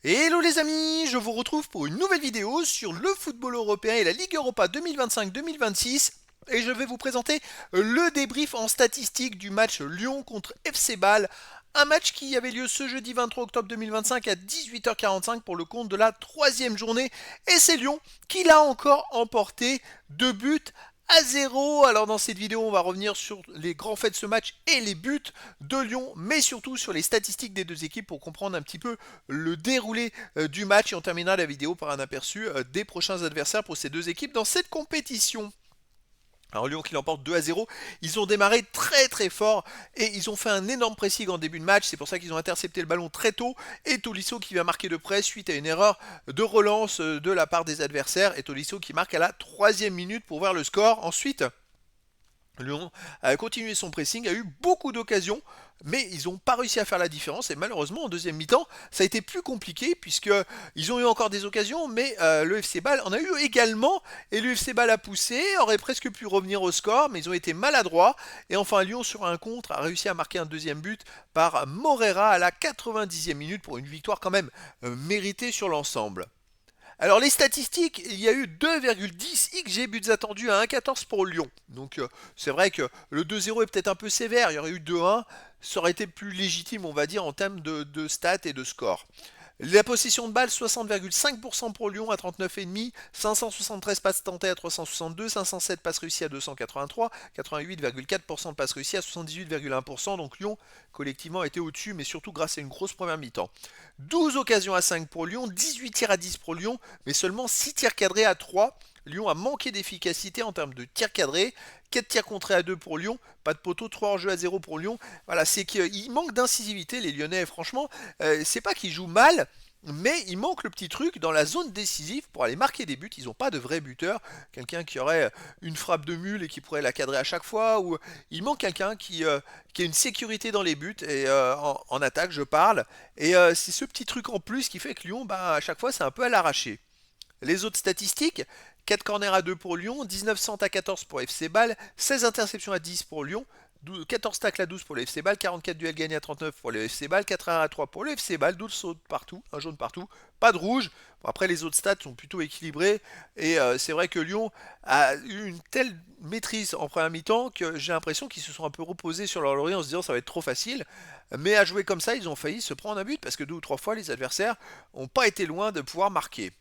Hello les amis, je vous retrouve pour une nouvelle vidéo sur le football européen et la Ligue Europa 2025-2026 et je vais vous présenter le débrief en statistique du match Lyon contre FC Bâle, un match qui avait lieu ce jeudi 23 octobre 2025 à 18h45 pour le compte de la troisième journée et c'est Lyon qui l'a encore emporté 2 buts à 0. Alors dans cette vidéo, on va revenir sur les grands faits de ce match et les buts de Lyon, mais surtout sur les statistiques des deux équipes pour comprendre un petit peu le déroulé du match. Et on terminera la vidéo par un aperçu des prochains adversaires pour ces deux équipes dans cette compétition. Alors Lyon qui l'emporte 2-0, ils ont démarré très très fort et ils ont fait un énorme pressing en début de match, c'est pour ça qu'ils ont intercepté le ballon très tôt et Tolisso qui va marquer de près suite à une erreur de relance de la part des adversaires et Tolisso qui marque à la troisième minute pour voir le score. Ensuite, Lyon a continué son pressing, a eu beaucoup d'occasions, mais ils n'ont pas réussi à faire la différence. Et malheureusement, en deuxième mi-temps, ça a été plus compliqué, puisqu'ils ont eu encore des occasions, mais le FC Bâle en a eu également. Et le FC Bâle a poussé, aurait presque pu revenir au score, mais ils ont été maladroits. Et enfin, Lyon, sur un contre, a réussi à marquer un deuxième but par Morera à la 90e minute pour une victoire quand même méritée sur l'ensemble. Alors les statistiques, il y a eu 2,10 XG buts attendus à 1,14 pour Lyon. Donc c'est vrai que le 2-0 est peut-être un peu sévère, il y aurait eu 2-1, ça aurait été plus légitime on va dire en termes de stats et de score. La possession de balle, 60,5% pour Lyon à 39,5, 573 passes tentées à 362, 507 passes réussies à 283, 88,4% de passes réussies à 78,1%. Donc Lyon, collectivement, a été au-dessus, mais surtout grâce à une grosse première mi-temps. 12 occasions à 5 pour Lyon, 18 tirs à 10 pour Lyon, mais seulement 6 tirs cadrés à 3. Lyon a manqué d'efficacité en termes de tirs cadrés, 4 tirs contrés à 2 pour Lyon, pas de poteau, 3 en jeu à 0 pour Lyon. Voilà, c'est qu'il manque d'incisivité les Lyonnais, franchement, c'est pas qu'ils jouent mal, mais il manque le petit truc dans la zone décisive pour aller marquer des buts. Ils n'ont pas de vrai buteur, quelqu'un qui aurait une frappe de mule et qui pourrait la cadrer à chaque fois, ou il manque quelqu'un qui a une sécurité dans les buts, et en attaque je parle, et c'est ce petit truc en plus qui fait que Lyon, bah, à chaque fois c'est un peu à l'arraché. Les autres statistiques, 4 corners à 2 pour Lyon, 19 centres à 14 pour FC Bâle, 16 interceptions à 10 pour Lyon, 14 tacles à 12 pour le FC Bâle, 44 duels gagnés à 39 pour le FC Bâle, 4 arrêts à 3 pour le FC Bâle, 12 sauts partout, un jaune partout, pas de rouge. Bon, après les autres stats sont plutôt équilibrés et c'est vrai que Lyon a eu une telle maîtrise en première mi-temps que j'ai l'impression qu'ils se sont un peu reposés sur leur laurier en se disant ça va être trop facile. Mais à jouer comme ça, ils ont failli se prendre un but parce que 2 ou 3 fois les adversaires n'ont pas été loin de pouvoir marquer.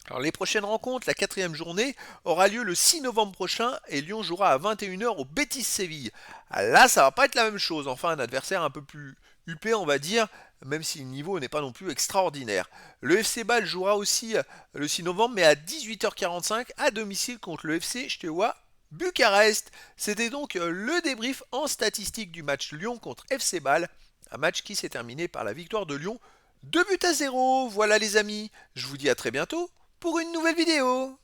Alors les prochaines rencontres, la quatrième journée, aura lieu le 6 novembre prochain et Lyon jouera à 21h au Betis Séville. Ah, là, ça va pas être la même chose, enfin un adversaire un peu plus huppé on va dire, même si le niveau n'est pas non plus extraordinaire. Le FC Bâle jouera aussi le 6 novembre mais à 18h45 à domicile contre le FC Steaua Bucarest. C'était donc le débrief en statistique du match Lyon contre FC Bâle, un match qui s'est terminé par la victoire de Lyon 2 buts à 0. Voilà les amis, je vous dis à très bientôt pour une nouvelle vidéo.